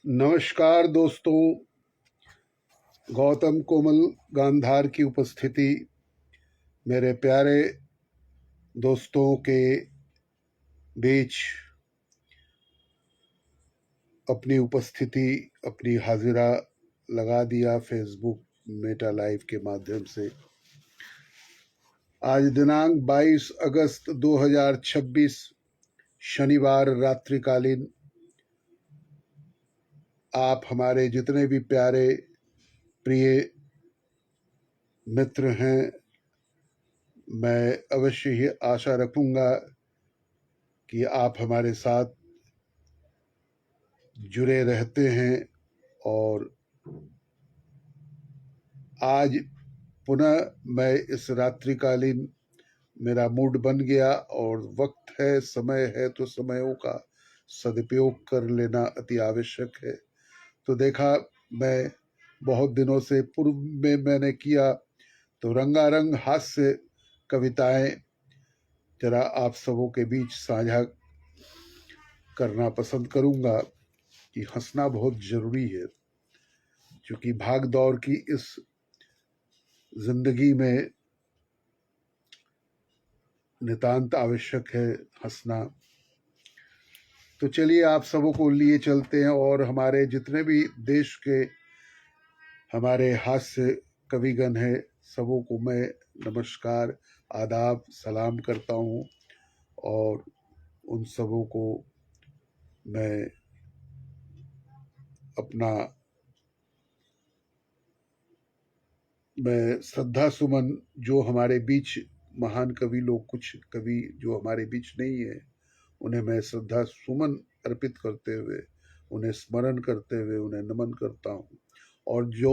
नमस्कार दोस्तों। गौतम कोमल गांधार की उपस्थिति मेरे प्यारे दोस्तों के बीच अपनी उपस्थिति अपनी हाजिरा लगा दिया फेसबुक मेटा लाइव के माध्यम से। आज दिनांक 22 अगस्त 2026 शनिवार रात्रिकालीन आप हमारे जितने भी प्यारे प्रिय मित्र हैं, मैं अवश्य ही आशा रखूंगा कि आप हमारे साथ जुड़े रहते हैं। और आज पुनः मैं इस रात्रिकालीन मेरा मूड बन गया और वक्त है, समय है तो समयों का सदुपयोग कर लेना अति आवश्यक है। तो देखा, मैं बहुत दिनों से पूर्व में मैंने किया तो रंगारंग हास्य कविताएं जरा आप सबों के बीच साझा करना पसंद करूंगा कि हंसना बहुत जरूरी है, क्योंकि भाग दौड़ की इस जिंदगी में नितांत आवश्यक है हंसना। तो चलिए आप सबों को लिए चलते हैं और हमारे जितने भी देश के हमारे हास्य कविगण हैं सबों को मैं नमस्कार आदाब सलाम करता हूँ और उन सबों को मैं अपना श्रद्धा सुमन, जो हमारे बीच महान कवि लोग, कुछ कवि जो हमारे बीच नहीं है, उन्हें मैं श्रद्धा सुमन अर्पित करते हुए, उन्हें स्मरण करते हुए उन्हें नमन करता हूँ। और जो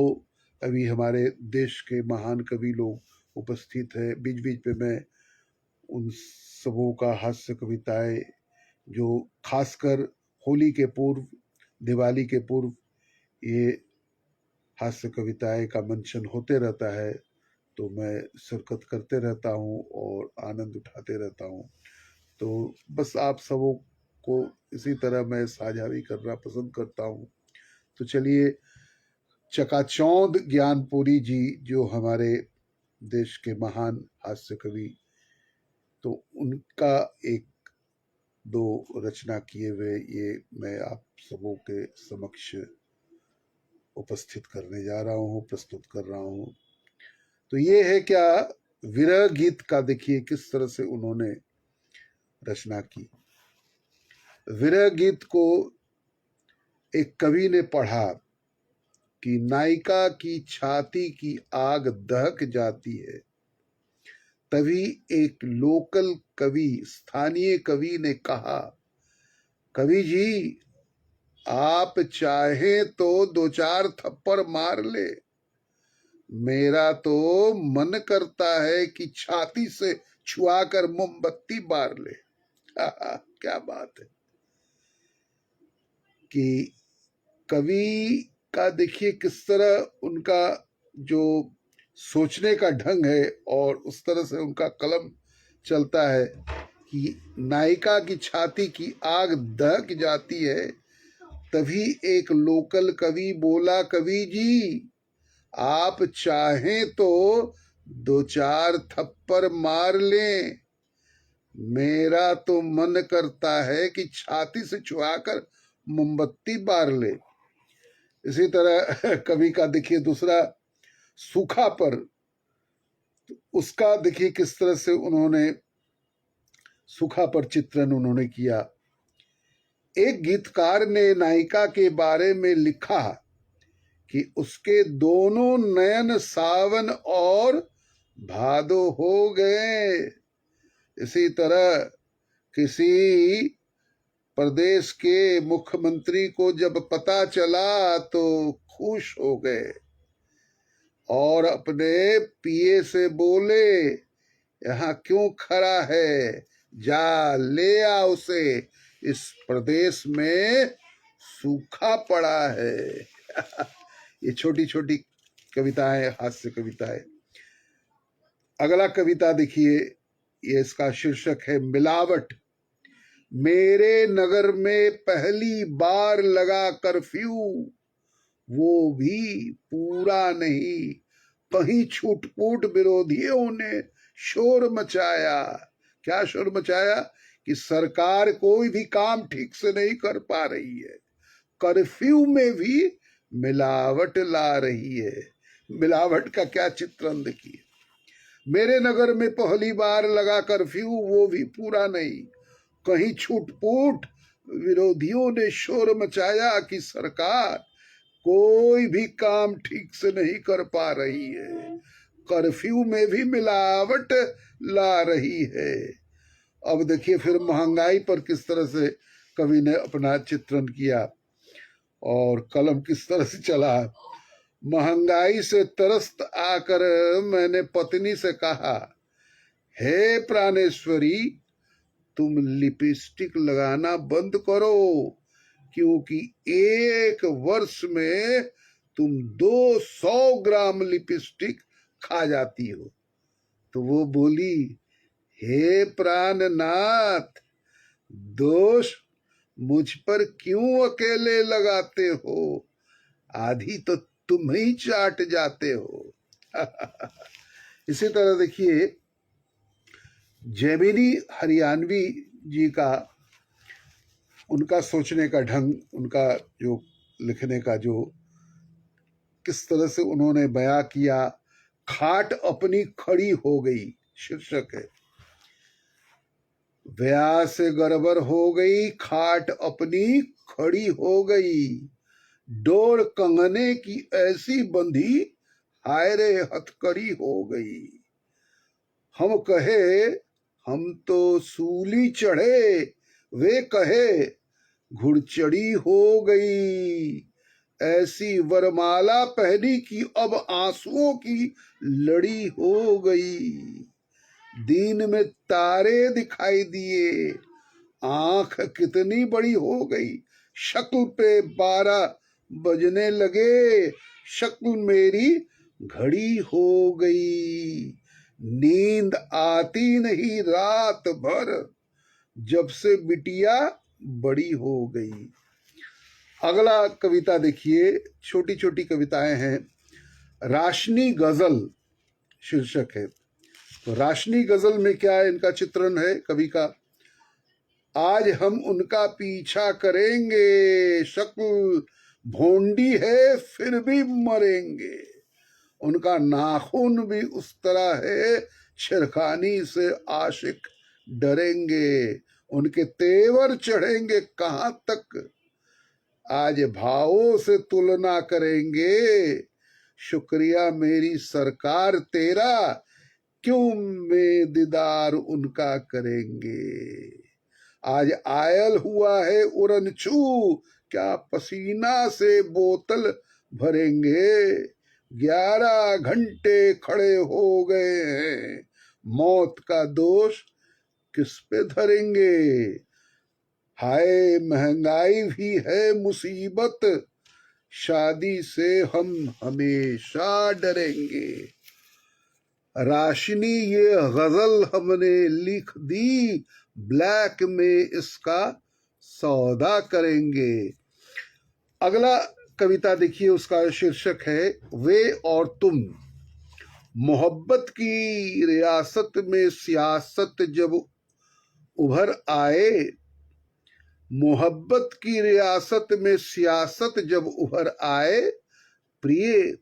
अभी हमारे देश के महान कवि लोग उपस्थित हैं, बीच बीच में मैं उन सबों का हास्य कविताएं, जो खासकर होली के पूर्व, दिवाली के पूर्व ये हास्य कविताएं का मंचन होते रहता है, तो मैं शिरकत करते रहता हूँ और आनंद उठाते रहता हूँ। तो बस आप सबों को इसी तरह मैं साझा भी करना पसंद करता हूँ। तो चलिए, चकाचौंध ज्ञानपुरी जी जो हमारे देश के महान हास्य कवि, तो उनका एक दो रचना किए हुए ये मैं आप सबों के समक्ष उपस्थित करने जा रहा हूँ, प्रस्तुत कर रहा हूँ। तो ये है क्या, विरह गीत का देखिए किस तरह से उन्होंने रचना की। विरह गीत को एक कवि ने पढ़ा कि नायिका की छाती की आग दहक जाती है, तभी एक लोकल कवि, स्थानीय कवि ने कहा, कवि जी आप चाहें तो दो चार थप्पड़ मार ले, मेरा तो मन करता है कि छाती से छुआकर मोमबत्ती बार ले। क्या बात है कि कवि का देखिए किस तरह उनका जो सोचने का ढंग है और उस तरह से उनका कलम चलता है कि नायिका की छाती की आग दहक जाती है, तभी एक लोकल कवि बोला, कवि जी आप चाहें तो दो चार थप्पड़ मार लें, मेरा तो मन करता है कि छाती से छुआकर मोमबत्ती बार ले। इसी तरह कवि का देखिए दूसरा, सूखा पर, उसका देखिए किस तरह से उन्होंने सूखा पर चित्रण उन्होंने किया। एक गीतकार ने नायिका के बारे में लिखा कि उसके दोनों नयन सावन और भादो हो गए। इसी तरह किसी प्रदेश के मुख्यमंत्री को जब पता चला तो खुश हो गए और अपने पीए से बोले, यहाँ क्यों खड़ा है, जा ले आ उसे, इस प्रदेश में सूखा पड़ा है। ये छोटी छोटी कविताएं, हास्य कविताएं। अगला कविता देखिए, ये इसका शीर्षक है मिलावट। मेरे नगर में पहली बार लगा कर्फ्यू, वो भी पूरा नहीं, कहीं छूट-फूट विरोधियों ने शोर मचाया। क्या शोर मचाया? कि सरकार कोई भी काम ठीक से नहीं कर पा रही है, कर्फ्यू में भी मिलावट ला रही है। मिलावट का क्या चित्रण देखिए। मेरे नगर में पहली बार लगा कर्फ्यू, वो भी पूरा नहीं, कहीं छूट-फूट विरोधियों ने शोर मचाया कि सरकार कोई भी काम ठीक से नहीं कर पा रही है, कर्फ्यू में भी मिलावट ला रही है। अब देखिए फिर महंगाई पर किस तरह से कवि ने अपना चित्रण किया और कलम किस तरह से चला। महंगाई से त्रस्त आकर मैंने पत्नी से कहा, हे प्राणेश्वरी, तुम लिपस्टिक लगाना बंद करो, क्योंकि एक वर्ष में तुम 200 ग्राम लिपस्टिक खा जाती हो। तो वो बोली, हे प्राणनाथ, दोष मुझ पर क्यों अकेले लगाते हो, आधी तो तुम ही चाट जाते हो। इसी तरह देखिए जैमिनी हरियाणवी जी का, उनका सोचने का ढंग, उनका जो लिखने का जो किस तरह से उन्होंने बयां किया। खाट अपनी खड़ी हो गई शीर्षक है। ब्याह से गड़बड़ हो गई, खाट अपनी खड़ी हो गई, डोर कंगने की ऐसी बंधी, हाय रे हथकड़ी हो गई। हम कहे हम तो सूली चढ़े, वे कहे घुड़चड़ी हो गई, ऐसी वरमाला पहनी कि अब आंसुओं की लड़ी हो गई। दिन में तारे दिखाई दिए, आंख कितनी बड़ी हो गई, शक्ल पे 12 बजने लगे, शक्ल मेरी घड़ी हो गई। नींद आती नहीं रात भर, जब से बिटिया बड़ी हो गई। अगला कविता देखिए, छोटी छोटी कविताएं हैं। राशनी गजल शीर्षक है। तो राशनी गजल में क्या है, इनका चित्रण है कवि का। आज हम उनका पीछा करेंगे, शक्ल भोंडी है फिर भी मरेंगे, उनका नाखून भी उस तरह है, छिरखानी से आशिक डरेंगे, उनके तेवर चढ़ेंगे कहाँ तक, आज भावों से तुलना करेंगे, शुक्रिया मेरी सरकार तेरा, क्यों में दीदार उनका करेंगे। आज आयल हुआ है उड़नछू, क्या पसीना से बोतल भरेंगे, 11 घंटे खड़े हो गए हैं, मौत का दोष किस पे धरेंगे। हाय महंगाई भी है मुसीबत, शादी से हम हमेशा डरेंगे। राशनी ये गजल हमने लिख दी, ब्लैक में इसका सौदा करेंगे। अगला कविता देखिए, उसका शीर्षक है वे और तुम। मोहब्बत की रियासत में सियासत जब उभर आए, मोहब्बत की रियासत में सियासत जब उभर आए, प्रिय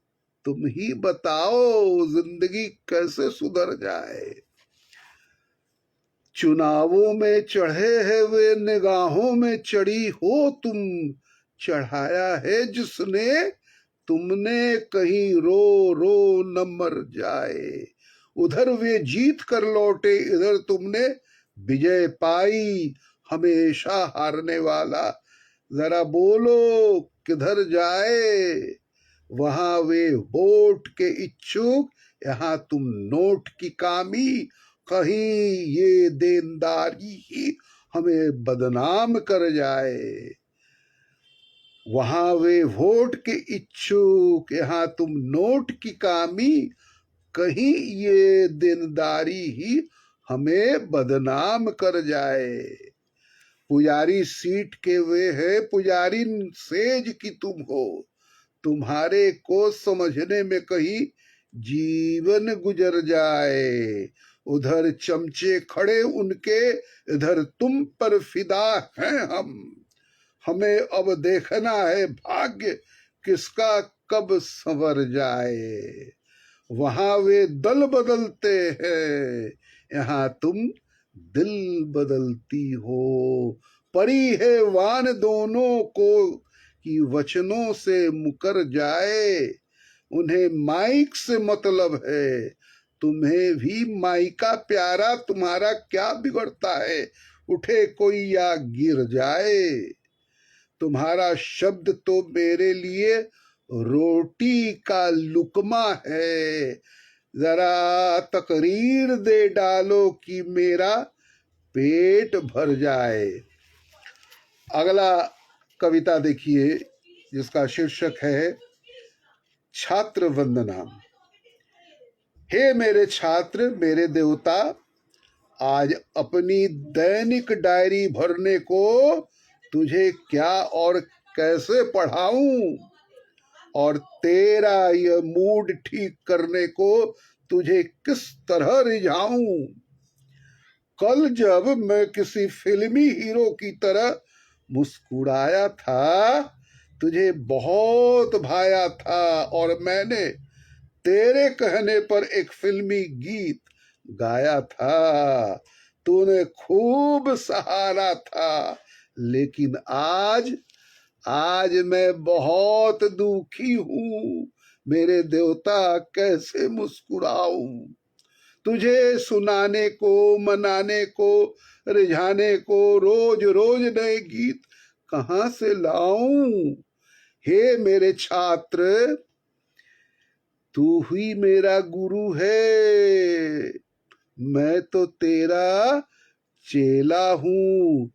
तुम ही बताओ जिंदगी कैसे सुधर जाए। चुनावों में चढ़े है वे, निगाहों में चढ़ी हो तुम, चढ़ाया है जिसने तुमने कहीं रो रो न मर जाए। उधर वे जीत कर लौटे, इधर तुमने विजय पाई, हमेशा हारने वाला जरा बोलो किधर जाए। वहां वे वोट के इच्छुक, यहाँ तुम नोट की कामी, कहीं ये देनदारी ही हमें बदनाम कर जाए। वहां वे वोट के इच्छुक, यहाँ तुम नोट की कामी, कहीं ये देनदारी ही हमें बदनाम कर जाए। पुजारी सीट के वे है, पुजारी सेज की तुम हो, तुम्हारे को समझने में कहीं जीवन गुजर जाए। उधर चमचे खड़े उनके, इधर तुम पर फिदा हैं हम। हमें अब देखना है भाग्य किसका कब संवर जाए। वहां वे दल बदलते हैं, यहाँ तुम दिल बदलती हो। परी है वान दोनों को कि वचनों से मुकर जाए। उन्हें माइक से मतलब है, तुम्हें भी माइका प्यारा, तुम्हारा क्या बिगड़ता है, उठे कोई या गिर जाए। तुम्हारा शब्द तो मेरे लिए रोटी का लुकमा है, जरा तकरीर दे डालो कि मेरा पेट भर जाए। अगला कविता देखिए जिसका शीर्षक है छात्र वंदना। हे मेरे छात्र, मेरे देवता, आज अपनी दैनिक डायरी भरने को तुझे क्या और कैसे पढ़ाऊं, और तेरा यह मूड ठीक करने को तुझे किस तरह रिझाऊं। कल जब मैं किसी फिल्मी हीरो की तरह मुस्कुराया था, तुझे बहुत भाया था, और मैंने तेरे कहने पर एक फिल्मी गीत गाया था। तूने खूब सहारा था, लेकिन आज मैं बहुत दुखी हूँ। मेरे देवता कैसे मुस्कुराऊं। तुझे सुनाने को, मनाने को, रिझाने को रोज रोज नए गीत कहाँ से लाऊं। हे मेरे छात्र, तू ही मेरा गुरु है, मैं तो तेरा चेला हूँ।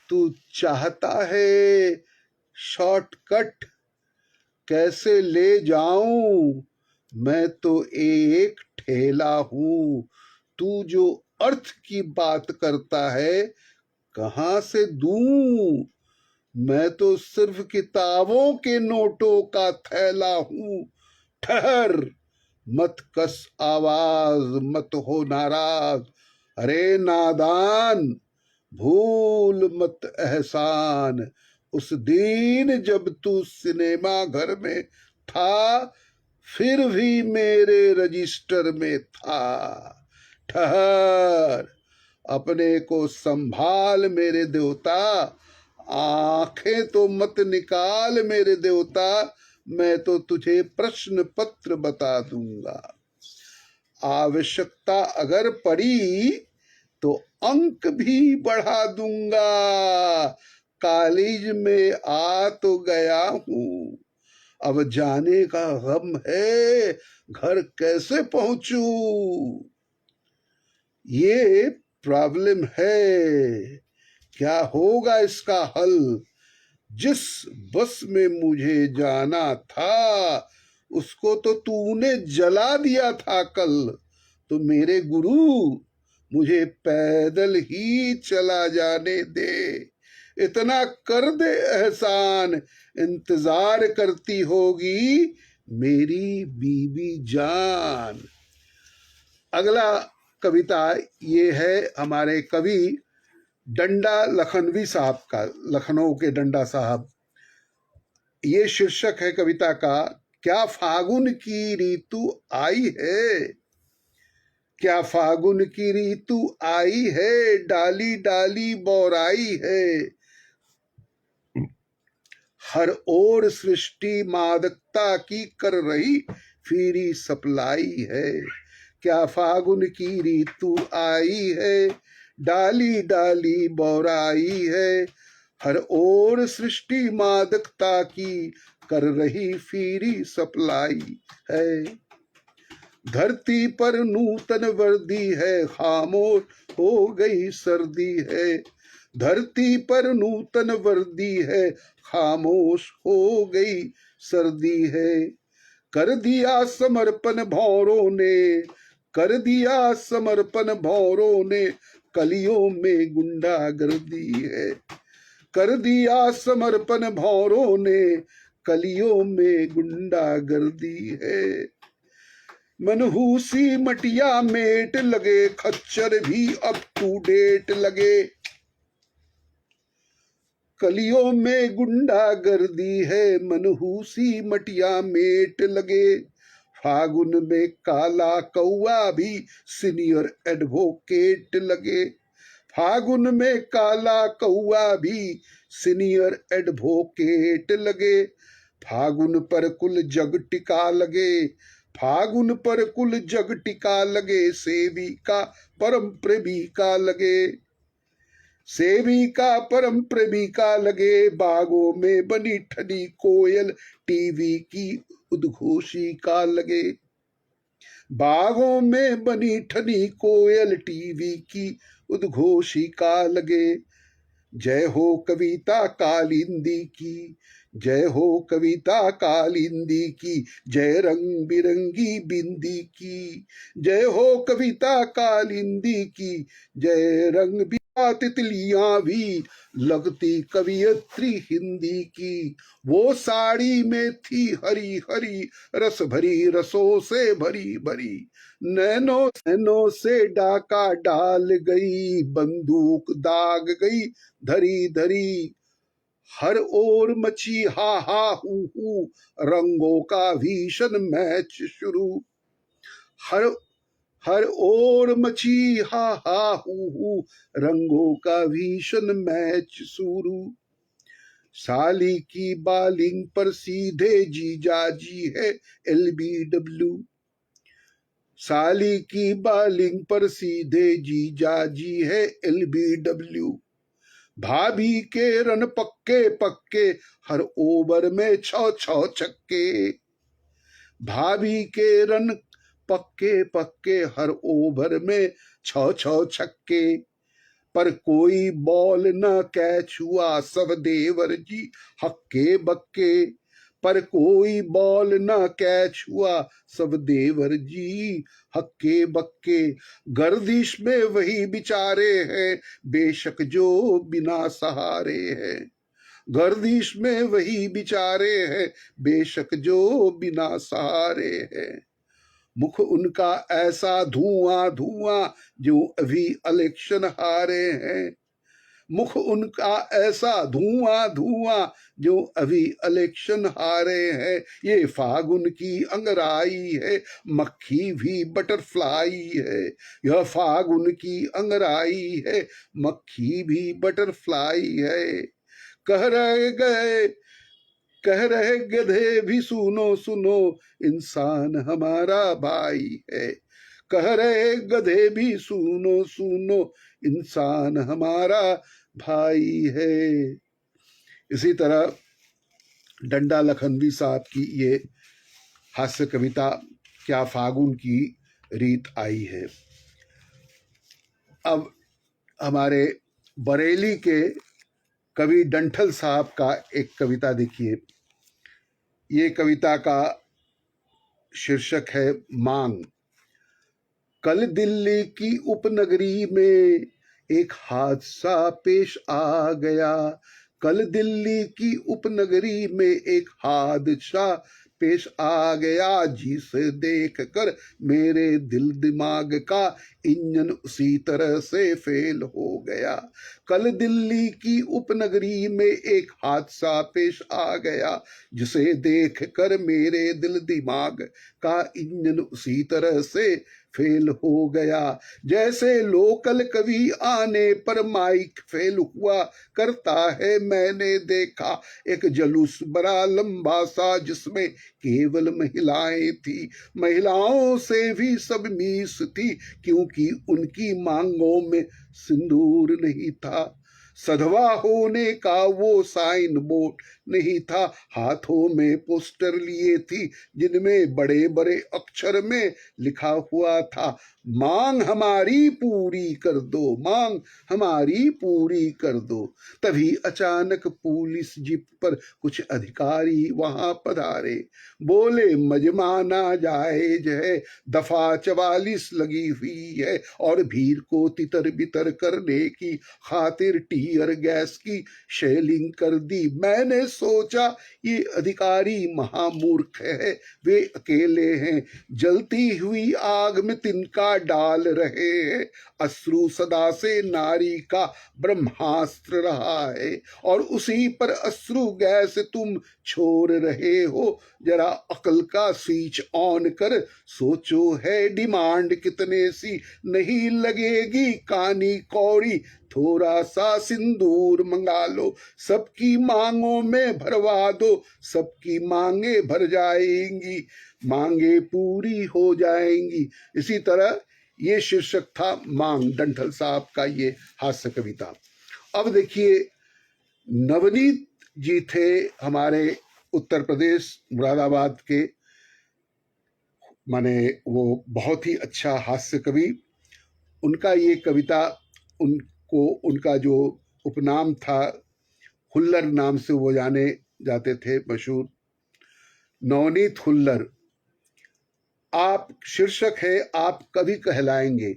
तू चाहता है शॉर्टकट कैसे ले जाऊं, मैं तो एक ठेला हूँ। तू जो अर्थ की बात करता है कहाँ से दूं, मैं तो सिर्फ किताबों के नोटों का थैला हूँ। ठहर, मत कस आवाज, मत हो नाराज, अरे नादान, भूल मत एहसान। उस दिन जब तू सिनेमा घर में था, फिर भी मेरे रजिस्टर में था। ठहर, अपने को संभाल मेरे देवता, आंखें तो मत निकाल मेरे देवता, मैं तो तुझे प्रश्न पत्र बता दूंगा। आवश्यकता अगर पड़ी तो अंक भी बढ़ा दूंगा। कॉलेज में आ तो गया हूँ, अब जाने का गम है, घर कैसे पहुंचूं। ये प्रॉब्लम है, क्या होगा इसका हल। जिस बस में मुझे जाना था, उसको तो तूने जला दिया था कल। तो मेरे गुरु, मुझे पैदल ही चला जाने दे, इतना कर दे एहसान। इंतजार करती होगी मेरी बीबी जान। अगला कविता ये है हमारे कवि डंडा लखनवी साहब का, लखनऊ के डंडा साहब। ये शीर्षक है कविता का, क्या फागुन की ऋतु आई है। क्या फागुन की ऋतु आई है, डाली डाली बौराई है। हर ओर सृष्टि मादकता की कर रही फिरी सप्लाई है। क्या फागुन की ऋतु आई है, डाली डाली बौराई है। हर ओर सृष्टि मादकता की कर रही फिरी सप्लाई है। धरती पर नूतन वर्दी है, खामोश हो गई सर्दी है। धरती पर नूतन वर्दी है, खामोश हो गई सर्दी है। कर दिया समर्पण भौरों ने, कर दिया समर्पण भौरों ने, कलियों में गुंडागर्दी है। कर दिया समर्पण भौरों ने, कलियों में गुंडागर्दी है। मनहूसी मटिया मेट लगे, खच्चर भी अप टू डेट लगे। कलियों में गुंडागर्दी है, मनहूसी मटिया मेट लगे। फागुन में काला कौआ भी सीनियर एडवोकेट लगे। फागुन में काला कौआ भी सीनियर एडवोकेट लगे। फागुन पर कुल जग टिका लगे, फागुन पर कुल जग टिका लगे। सेविका परम प्रेमिका लगे, सेविका परम प्रेमिका लगे। बागों में बनी ठनी कोयल, टीवी की उद्घोषिका लगे। बागों में बनी ठनी कोयल, टीवी की उद्घोषिका लगे। जय हो कविता कालिंदी की, जय हो कविता कालिंदी की। जय रंग बिरंगी बिंदी की, जय हो कविता कालिंदी की। जय रंग बिरंगी तितलियां भी लगती कवियत्री हिंदी की। वो साड़ी में थी हरी हरी, रस भरी रसों से भरी भरी। नैनों से डाका डाल गई, बंदूक दाग गई धरी धरी। हर ओर मची हा हा हू, रंगों का भीषण मैच शुरू। हर ओर मची हा हा हू, रंगों का भीषण मैच शुरू। साली की बालिंग पर सीधे जीजाजी है LBW। साली की बालिंग पर सीधे जीजाजी है LBW। भाभी के रन पक्के पक्के, हर ओवर में 6 छक्के। भाभी के रन पक्के पक्के, हर ओवर में 6 छक्के। पर कोई बॉल न कैच हुआ, सब देवर जी हक्के बक्के। पर कोई बॉल न कैच हुआ, सब देवर जी हक्के बक्के। गर्दिश में वही बिचारे हैं, बेशक जो बिना सहारे हैं। गर्दिश में वही बिचारे हैं, बेशक जो बिना सहारे हैं। मुख उनका ऐसा धुआं धुआं, जो अभी इलेक्शन हारे हैं। मुख उनका ऐसा धुआं धुआं, जो अभी इलेक्शन हारे हैं। ये फागुन की अंगराई है, मक्खी भी बटरफ्लाई है। यह फागुन की अंगराई है, मक्खी भी बटरफ्लाई है। कह रहे गधे भी सुनो सुनो, इंसान हमारा भाई है। कह रहे गधे भी सुनो सुनो, इंसान हमारा भाई है। इसी तरह डंडा लखनवी साहब की ये हास्य कविता क्या फागुन की रीत आई है। अब हमारे बरेली के कवि डंठल साहब का एक कविता देखिए। ये कविता का शीर्षक है मांग। कल दिल्ली की उपनगरी में एक हादसा पेश आ गया। कल दिल्ली की उपनगरी में एक हादसा पेश आ गया, जिसे देख कर मेरे दिल दिमाग का इंजन उसी तरह से फेल हो गया। कल दिल्ली की उपनगरी में एक हादसा पेश आ गया, जिसे देख कर मेरे दिल दिमाग का इंजन उसी तरह से फेल हो गया। जैसे लोकल कवि आने पर माइक फेल हुआ करता है, मैंने देखा एक जुलूस बड़ा लंबा सा, जिसमें केवल महिलाएं थी। महिलाओं से भी सब मीस थी, क्योंकि उनकी मांगों में सिंदूर नहीं था। सधवा होने का वो साइन बोर्ड नहीं था, हाथों में पोस्टर लिए थी जिनमें बड़े बड़े अक्षर में लिखा हुआ था, मांग हमारी पूरी कर दो, मांग हमारी पूरी कर दो। तभी अचानक पुलिस जीप पर कुछ अधिकारी वहां पधारे, बोले मजमाना जायज है, दफा 44 लगी हुई है और भीड़ को तितर बितर करने की खातिर टीयर गैस की शेलिंग कर दी। मैंने सोचा ये अधिकारी महामूर्ख है, वे अकेले हैं, जलती हुई आग में तिनका डाल रहे हैं, अश्रु सदा से नारी का ब्रह्मास्त्र रहा है और उसी पर अश्रु गैस तुम छोड़ रहे हो। जरा अकल का स्विच ऑन कर सोचो, है डिमांड कितने सी नहीं लगेगी कानी कौड़ी, थोड़ा सा सिंदूर मंगा लो, सबकी मांगों में भरवा दो, सबकी मांगे भर जाएंगी, मांगे पूरी हो जाएंगी। इसी तरह ये शीर्षक था मांग, डंठल साहब का ये हास्य कविता। अब देखिए, नवनीत जी थे हमारे उत्तर प्रदेश मुरादाबाद के, माने वो बहुत ही अच्छा हास्य कवि। उनका ये कविता, उनको उनका जो उपनाम था हुल्लर नाम से वो जाने जाते थे, मशहूर नवनीत हुल्लर। आप शीर्षक है आप कवि कहलाएंगे।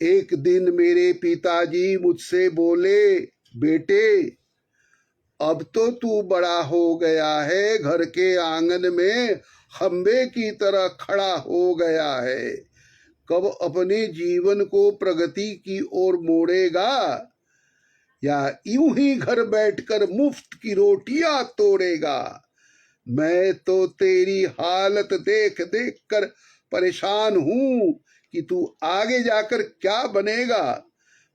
एक दिन मेरे पिताजी मुझसे बोले, बेटे अब तो तू बड़ा हो गया है, घर के आंगन में खंबे की तरह खड़ा हो गया है, कब अपने जीवन को प्रगति की ओर मोड़ेगा, या यूं ही घर बैठकर मुफ्त की रोटियां तोड़ेगा। मैं तो तेरी हालत देख देख कर परेशान हूं कि तू आगे जाकर क्या बनेगा,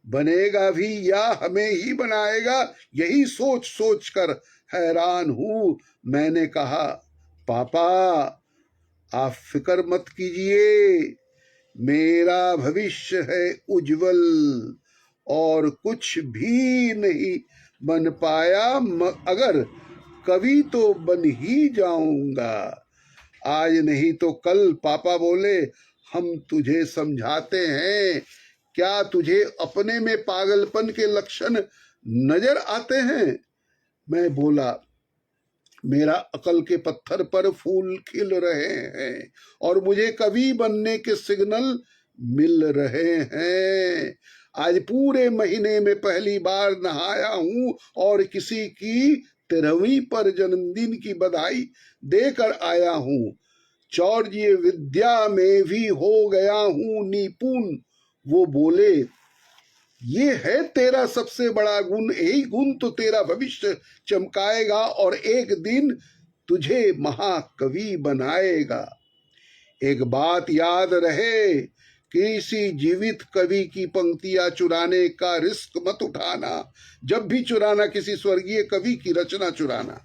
बनेगा भी या हमें ही बनाएगा, यही सोच सोच कर हैरान हूं। मैंने कहा, पापा आप फिक्र मत कीजिए, मेरा भविष्य है उज्जवल और कुछ भी नहीं बन पाया अगर कभी तो बन ही जाऊंगा। आज नहीं तो कल, पापा बोले, हम तुझे समझाते हैं, क्या तुझे अपने में पागलपन के लक्षण नजर आते हैं? मैं बोला, मेरा अकल के पत्थर पर फूल खिल रहे हैं और मुझे कवि बनने के सिग्नल मिल रहे हैं। आज पूरे महीने में पहली बार नहाया हूं और किसी की 13वीं पर जन्मदिन की बधाई देकर आया हूं। चौर्य विद्या में भी हो गया हूं निपुण। वो बोले, ये है तेरा सबसे बड़ा गुण, यही गुण तो तेरा भविष्य चमकाएगा और एक दिन तुझे महाकवि बनाएगा। एक बात याद रहे, किसी जीवित कवि की पंक्तियां चुराने का रिस्क मत उठाना। जब भी चुराना, किसी स्वर्गीय कवि की रचना चुराना।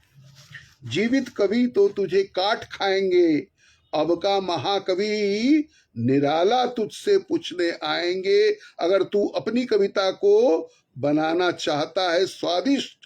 जीवित कवि तो तुझे काट खाएंगे। अब का महाकवि निराला तुझसे पूछने आएंगे। अगर तू अपनी कविता को बनाना चाहता है स्वादिष्ट,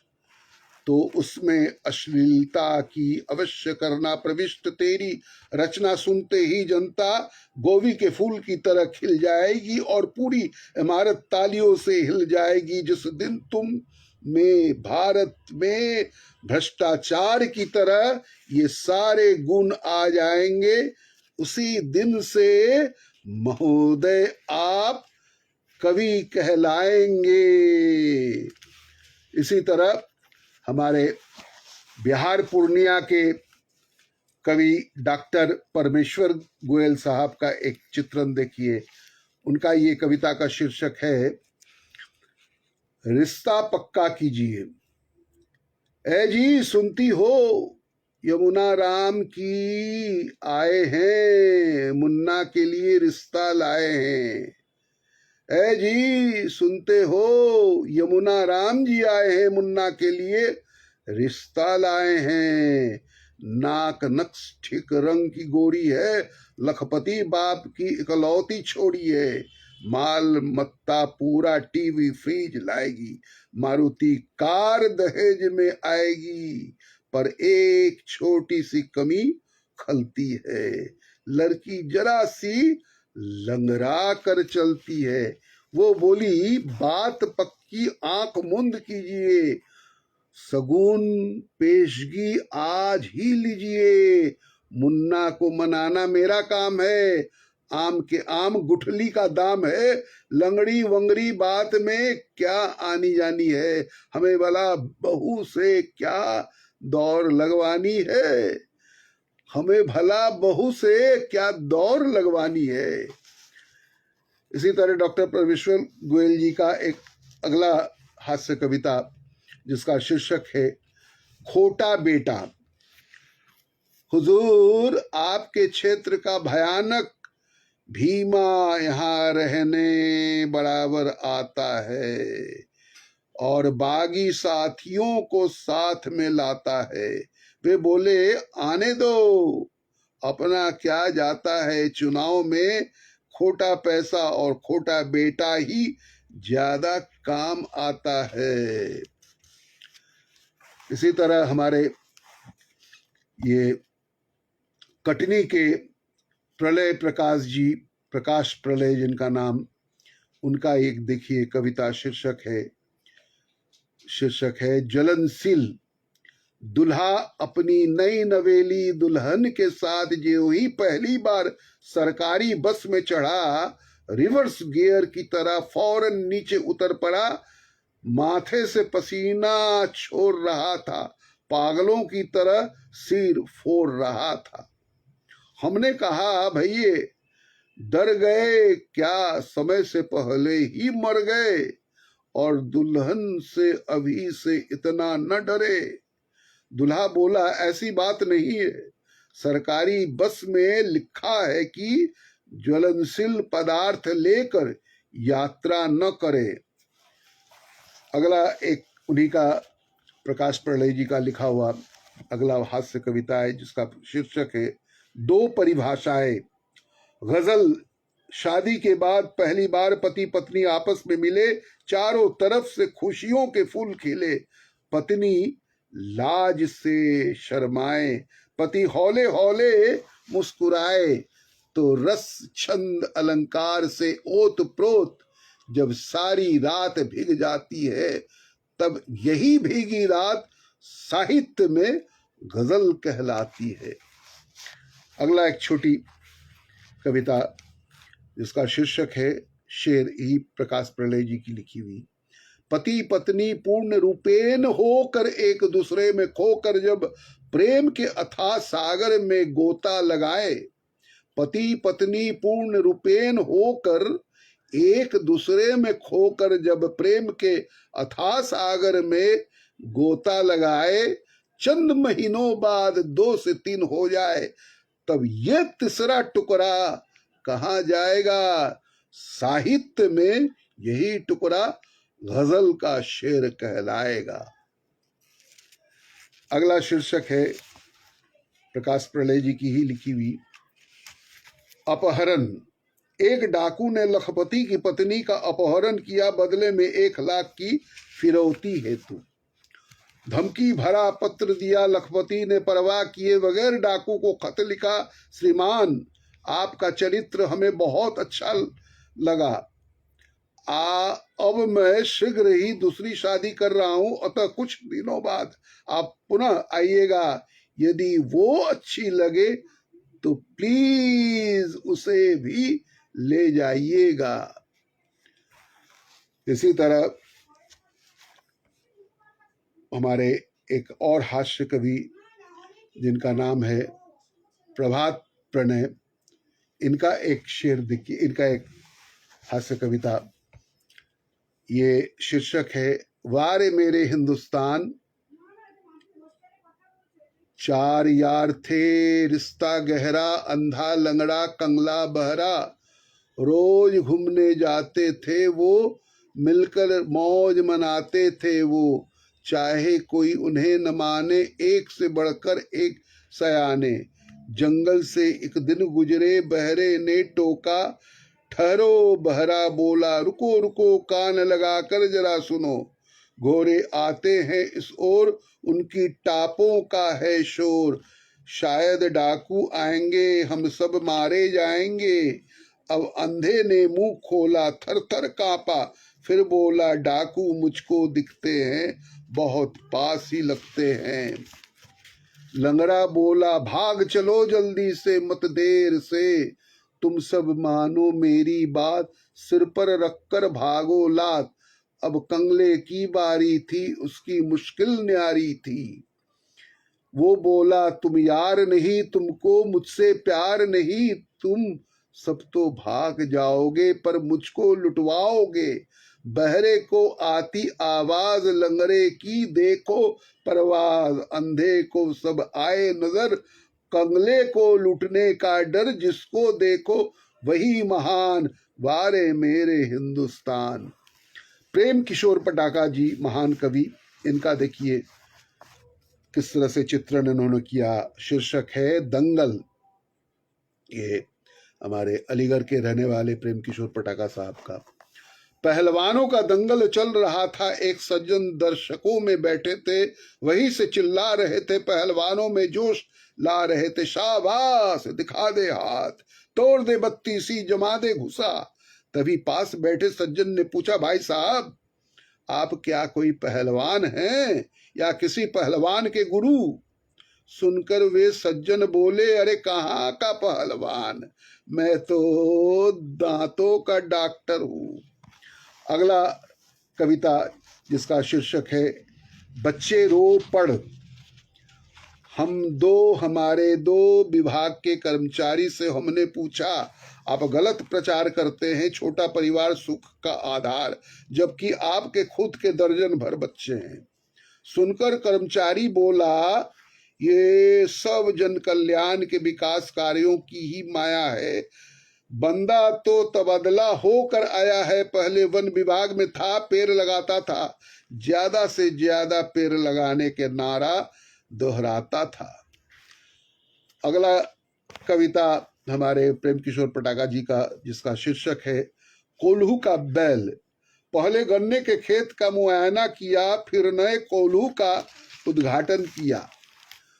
तो उसमें अश्लीलता की अवश्य करना प्रविष्ट। तेरी रचना सुनते ही जनता गोभी के फूल की तरह खिल जाएगी और पूरी इमारत तालियों से हिल जाएगी। जिस दिन तुम में भारत में भ्रष्टाचार की तरह ये सारे गुण आ जाएंगे, उसी दिन से महोदय आप कवि कहलाएंगे। इसी तरह हमारे बिहार पूर्णिया के कवि डॉक्टर परमेश्वर गोयल साहब का एक चित्रण देखिए। उनका ये कविता का शीर्षक है रिश्ता पक्का कीजिए। ए जी सुनती हो, यमुना राम की आए हैं, मुन्ना के लिए रिश्ता लाए हैं। ए जी सुनते हो, यमुना राम जी आए हैं, मुन्ना के लिए रिश्ता लाए हैं। नाक नक्श ठीक रंग की गोरी है, लखपति बाप की इकलौती छोड़ी है। माल मत्ता पूरा टीवी फ्रिज लाएगी, मारुति कार दहेज में आएगी, पर एक छोटी सी कमी खलती है, लड़की जरा सी लंगड़ा कर चलती है। वो बोली बात पक्की आंख मूंद कीजिए, सगुन पेशगी आज ही लीजिए, मुन्ना को मनाना मेरा काम है, आम के आम गुठली का दाम है, लंगड़ी वंगड़ी बात में क्या आनी जानी है, हमें भला बहू से क्या दौड़ लगवानी है, हमें भला बहू से क्या दौड़ लगवानी है। इसी तरह डॉक्टर परमेश्वर गोयल जी का एक अगला हास्य कविता जिसका शीर्षक है खोटा बेटा। हुजूर आपके क्षेत्र का भयानक भीमा यहाँ रहने बराबर आता है और बागी साथियों को साथ में लाता है। वे बोले आने दो, अपना क्या जाता है, चुनाव में खोटा पैसा और खोटा बेटा ही ज्यादा काम आता है। इसी तरह हमारे ये कटनी के प्रलय प्रकाश जी, प्रकाश प्रलय जिनका नाम, उनका एक देखिए कविता शीर्षक है ज्वलनशील। दुल्हा अपनी नई नवेली दुल्हन के साथ जो ही पहली बार सरकारी बस में चढ़ा, रिवर्स गियर की तरह फौरन नीचे उतर पड़ा, माथे से पसीना छोड़ रहा था, पागलों की तरह सिर फोड़ रहा था। हमने कहा भैये डर गए क्या, समय से पहले ही मर गए, और दुल्हन से अभी से इतना न डरे। दुल्हा बोला ऐसी बात नहीं है, सरकारी बस में लिखा है कि ज्वलनशील पदार्थ लेकर यात्रा न करे। अगला एक उन्हीं का प्रकाश प्रलय जी का लिखा हुआ अगला हास्य कविता है जिसका शीर्षक है दो परिभाषाएं। गजल। शादी के बाद पहली बार पति पत्नी आपस में मिले, चारों तरफ से खुशियों के फूल खिले, पत्नी लाज से शर्माए, पति हौले हौले मुस्कुराए, तो रस छंद अलंकार से ओत प्रोत, जब सारी रात भीग जाती है, तब यही भीगी रात साहित्य में गजल कहलाती है। अगला एक छोटी कविता जिसका शीर्षक है शेर, ही प्रकाश प्रलय जी की लिखी हुई। पति पत्नी पूर्ण रूपेण होकर एक दूसरे में खोकर जब प्रेम के अथाह सागर में गोता लगाए, पति पत्नी पूर्ण रूपेण होकर एक दूसरे में खोकर जब प्रेम के अथाह सागर में गोता लगाए, चंद महीनों बाद 2 से 3 हो जाए, तब ये तीसरा टुकड़ा कहाँ जाएगा, साहित्य में यही टुकड़ा गजल का शेर कहलाएगा। अगला शीर्षक है प्रकाश प्रलय जी की ही लिखी हुई अपहरण। एक डाकू ने लखपति की पत्नी का अपहरण किया, बदले में 1 लाख की फिरौती हेतु। धमकी भरा पत्र दिया, लखपति ने परवाह किए बगैर डाकू को खत लिखा, श्रीमान आपका चरित्र हमें बहुत अच्छा लगा, अब मैं शीघ्र ही दूसरी शादी कर रहा हूं, अतः कुछ दिनों बाद आप पुनः आइएगा, यदि वो अच्छी लगे तो प्लीज उसे भी ले जाइएगा। इसी तरह हमारे एक और हास्य कवि जिनका नाम है प्रभात प्रणय, इनका एक शेर देखिए, इनका एक हास्य कविता, ये शीर्षक है वारे मेरे हिंदुस्तान। 4 यार थे रिश्ता गहरा, अंधा लंगड़ा कंगला बहरा, रोज घूमने जाते थे वो, मिलकर मौज मनाते थे वो, चाहे कोई उन्हें न माने, एक से बढ़कर एक सयाने। जंगल से एक दिन गुजरे, बहरे ने टोका, ठहरो बहरा बोला, रुको रुको कान लगा कर जरा सुनो, घोड़े आते हैं इस ओर, उनकी टापों का है शोर, शायद डाकू आएंगे, हम सब मारे जाएंगे। अब अंधे ने मुंह खोला, थर थर कांपा, फिर बोला, डाकू मुझको दिखते हैं, बहुत पास ही लगते हैं। लंगड़ा बोला, भाग चलो जल्दी से, मत देर से, तुम सब मानो मेरी बात, सिर पर रखकर भागो लात। अब कंगले की बारी थी, उसकी मुश्किल न्यारी थी। वो बोला, तुम यार नहीं, तुमको मुझसे प्यार नहीं, तुम सब तो भाग जाओगे पर मुझको लुटवाओगे। बहरे को आती आवाज, लंगड़े की देखो परवाज, अंधे को सब आए नजर, कंगले को लूटने का डर, जिसको देखो वही महान, वारे मेरे हिंदुस्तान। प्रेम किशोर पटाका जी महान कवि, इनका देखिए किस तरह से चित्रण इन्होंने किया। शीर्षक है दंगल। ये हमारे अलीगढ़ के रहने वाले प्रेम किशोर पटाका साहब का। पहलवानों का दंगल चल रहा था, एक सज्जन दर्शकों में बैठे थे, वहीं से चिल्ला रहे थे, पहलवानों में जोश ला रहे थे, शाबाश दिखा दे हाथ, तोड़ दे बत्तीसी, जमा दे घुसा। तभी पास बैठे सज्जन ने पूछा, भाई साहब आप क्या कोई पहलवान हैं या किसी पहलवान के गुरु? सुनकर वे सज्जन बोले, अरे कहाँ का पहलवान, मैं तो दांतों का डॉक्टर हूँ। अगला कविता जिसका शीर्षक है बच्चे रो पढ़। हम दो हमारे दो विभाग के कर्मचारी से हमने पूछा, आप गलत प्रचार करते हैं, छोटा परिवार सुख का आधार, जबकि आपके खुद के दर्जन भर बच्चे हैं। सुनकर कर्मचारी बोला, ये सब जन कल्याण के विकास कार्यों की ही माया है, बंदा तो तबादला होकर आया है, पहले वन विभाग में था, पेड़ लगाता था, ज्यादा से ज्यादा पेड़ लगाने के नारा दोहराता था। अगला कविता हमारे प्रेम किशोर पटाका जी का, जिसका शीर्षक है कोल्हू का बैल। पहले गन्ने के खेत का मुआयना किया, फिर नए कोल्हू का उद्घाटन किया।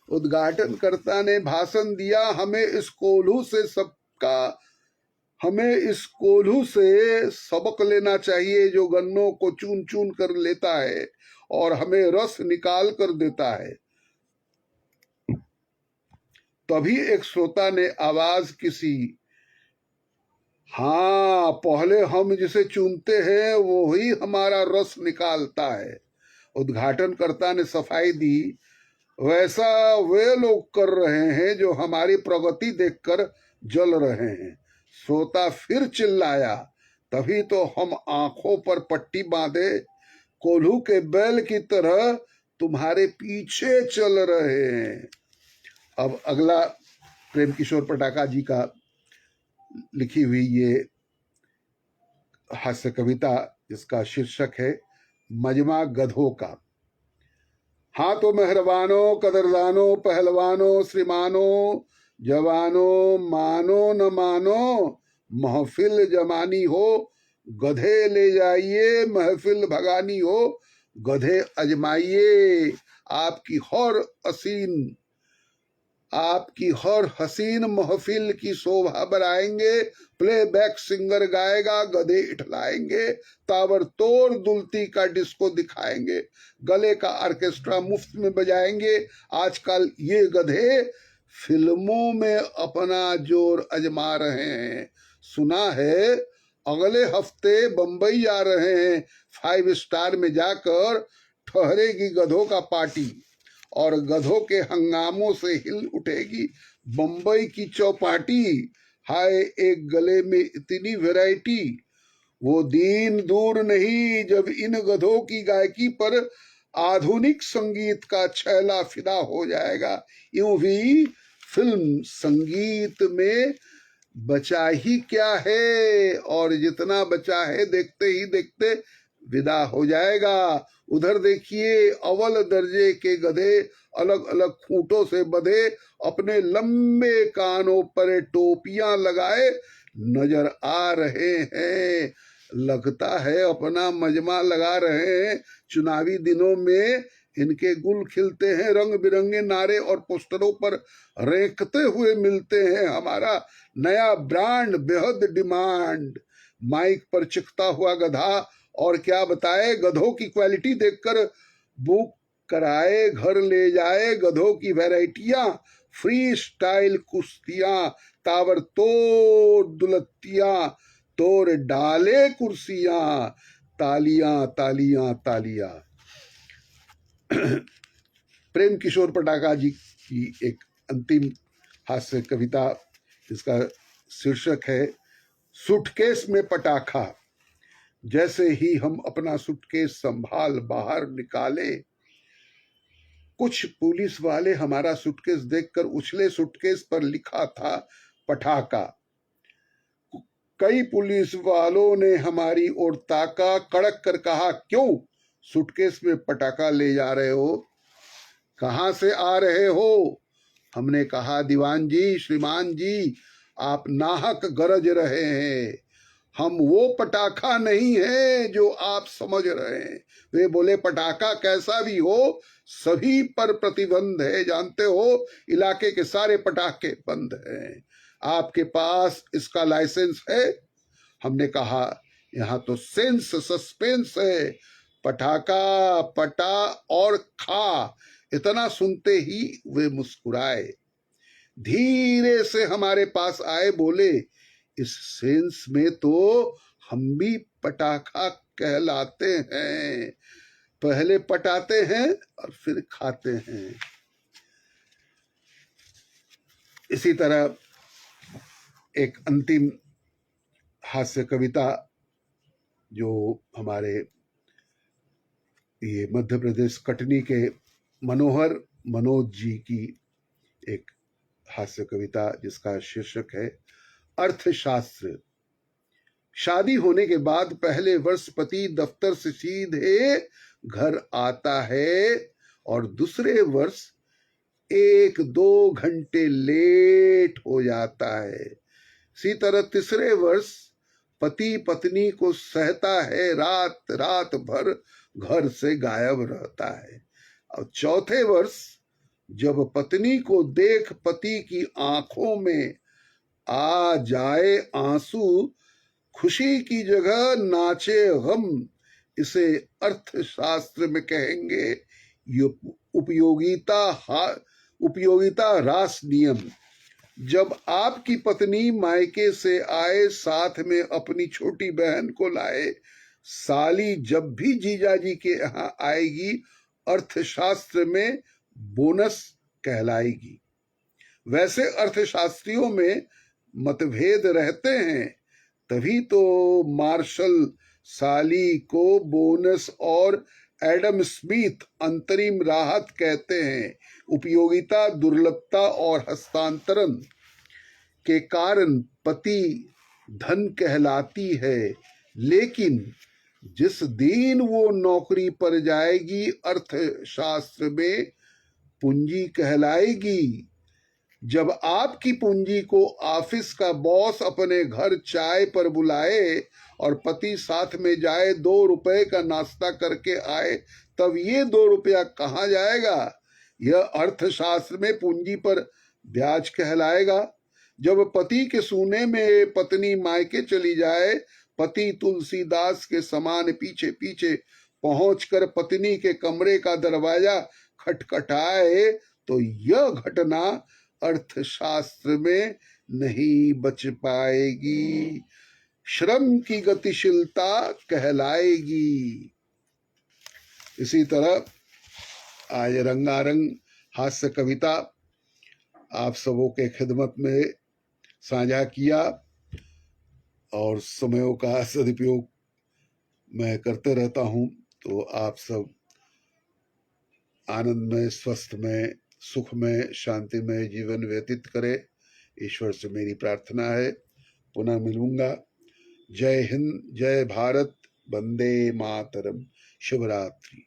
उद्घाटनकर्ता ने भाषण दिया, हमें इस कोल्हू से सबक लेना चाहिए, जो गन्नों को चून चून कर लेता है और हमें रस निकाल कर देता है। तभी एक श्रोता ने आवाज किसी, हाँ पहले हम जिसे चुनते हैं वो ही हमारा रस निकालता है। उद्घाटनकर्ता ने सफाई दी, वैसा वे लोग कर रहे हैं जो हमारी प्रगति देखकर जल रहे हैं। श्रोता फिर चिल्लाया, तभी तो हम आंखों पर पट्टी बांधे कोल्हू के बैल की तरह तुम्हारे पीछे चल रहे हैं। अब अगला प्रेम किशोर पटाका जी का लिखी हुई ये हास्य कविता, जिसका शीर्षक है मजमा गधों का। हाँ तो मेहरबानों, कदरदानों, पहलवानों, श्रीमानों, जवानों, मानो न मानो, महफिल जमानी हो, गधे ले जाइए, महफिल भगानी हो, गधे अजमाइए, आपकी हर हसीन महफिल की शोभा बढ़ाएंगे, प्लेबैक सिंगर गाएगा, गधे इठलाएंगे, ताबड़तोड़ दुलती का डिस्को दिखाएंगे, गले का ऑर्केस्ट्रा मुफ्त में बजाएंगे। आजकल ये गधे फिल्मों में अपना जोर आजमा रहे हैं। सुना है अगले हफ्ते बंबई जा रहे हैं, 5 स्टार में जाकर ठहरेगी गधों का पार्टी, और गधों के हंगामों से हिल उठेगी बंबई की चौपाटी। हाय एक गले में इतनी वैरायटी, वो दिन दूर नहीं जब इन गधों की गायकी पर आधुनिक संगीत का छैला फिदा हो जाएगा। यूं भी फिल्म संगीत में बचा ही क्या है, और जितना बचा है देखते ही देखते विदा हो जाएगा। उधर देखिए अव्वल दर्जे के गधे अलग अलग खूंटों से बंधे, अपने लंबे कानों पर टोपियां लगाए, नजर आ रहे हैं, लगता है अपना मजमा लगा रहे हैं। चुनावी दिनों में इनके गुल खिलते हैं, रंग बिरंगे नारे और पोस्टरों पर रेंकते हुए मिलते हैं। हमारा नया ब्रांड बेहद डिमांड, माइक पर चिखता हुआ गधा, और क्या बताए, गधों की क्वालिटी देखकर बुक कराए, घर ले जाए गधों की वैरायटियां, फ्री स्टाइल कुश्तियां, ताबड़तोड़ दुलत्तियां, तोड़ डाले कुर्सियां, तालियां तालियां तालियां। प्रेम किशोर पटाखा जी की एक अंतिम हास्य कविता, जिसका शीर्षक है सूटकेस में पटाखा। जैसे ही हम अपना सूटकेस संभाल बाहर निकाले, कुछ पुलिस वाले हमारा सूटकेस देखकर उछले। सूटकेस पर लिखा था पटाखा। कई पुलिस वालों ने हमारी ओर ताका, कड़क कर कहा, क्यों सूटकेस में पटाखा ले जा रहे हो, कहां से आ रहे हो? हमने कहा, दीवान जी, श्रीमान जी, आप नाहक गरज रहे हैं, हम वो पटाखा नहीं है जो आप समझ रहे हैं। वे बोले, पटाखा कैसा भी हो सभी पर प्रतिबंध है, जानते हो इलाके के सारे पटाखे बंद हैं, आपके पास इसका लाइसेंस है? हमने कहा, यहाँ तो सेंस सस्पेंस है, पटाखा पटा और खा। इतना सुनते ही वे मुस्कुराए, धीरे से हमारे पास आए, बोले, इस सेंस में तो हम भी पटाखा कहलाते हैं, पहले पटाते हैं और फिर खाते हैं। इसी तरह एक अंतिम हास्य कविता, जो हमारे ये मध्य प्रदेश कटनी के मनोहर मनोज जी की एक हास्य कविता, जिसका शीर्षक है अर्थशास्त्र। शादी होने के बाद पहले वर्ष पति दफ्तर से सीधे घर आता है और दूसरे वर्ष 1-2 घंटे लेट हो जाता है। इसी तरह तीसरे वर्ष पति पत्नी को सहता है, रात रात भर घर से गायब रहता है। और चौथे वर्ष जब पत्नी को देख पति की आंखों में आ जाए आंसू, खुशी की जगह नाचे गम, इसे अर्थशास्त्र में कहेंगे उपयोगिता ह्रास नियम। जब आपकी पत्नी मायके से आए, साथ में अपनी छोटी बहन को लाए, साली जब भी जीजाजी के यहाँ आएगी, अर्थशास्त्र में बोनस कहलाएगी। वैसे अर्थशास्त्रियों में मतभेद रहते हैं, तभी तो मार्शल साली को बोनस और एडम स्मिथ अंतरिम राहत कहते हैं। उपयोगिता, दुर्लभता और हस्तांतरण के कारण पति धन कहलाती है, लेकिन जिस दिन वो नौकरी पर जाएगी, अर्थशास्त्र में पूंजी कहलाएगी। जब आपकी पूंजी को ऑफिस का बॉस अपने घर चाय पर बुलाए और पति साथ में जाए, 2 रुपए का नाश्ता करके आए, तब ये 2 रुपया कहाँ जाएगा? यह अर्थशास्त्र में पूंजी पर ब्याज कहलाएगा। जब पति के सूने में पत्नी मायके चली जाए, पति तुलसीदास के समान पीछे पीछे पहुंचकर पत्नी के कमरे का दरवाजा खटखटाए, तो यह घटना अर्थशास्त्र में नहीं बच पाएगी, श्रम की गतिशीलता कहलाएगी। इसी तरह आज रंगारंग हास्य कविता आप सबों के खिदमत में साझा किया, और समयों का सदुपयोग मैं करते रहता हूँ। तो आप सब आनंद में, स्वस्थ में, सुख में, शांति में जीवन व्यतीत करें, ईश्वर से मेरी प्रार्थना है। पुनः मिलूंगा। जय हिंद, जय भारत, वंदे मातरम, शुभ रात्रि।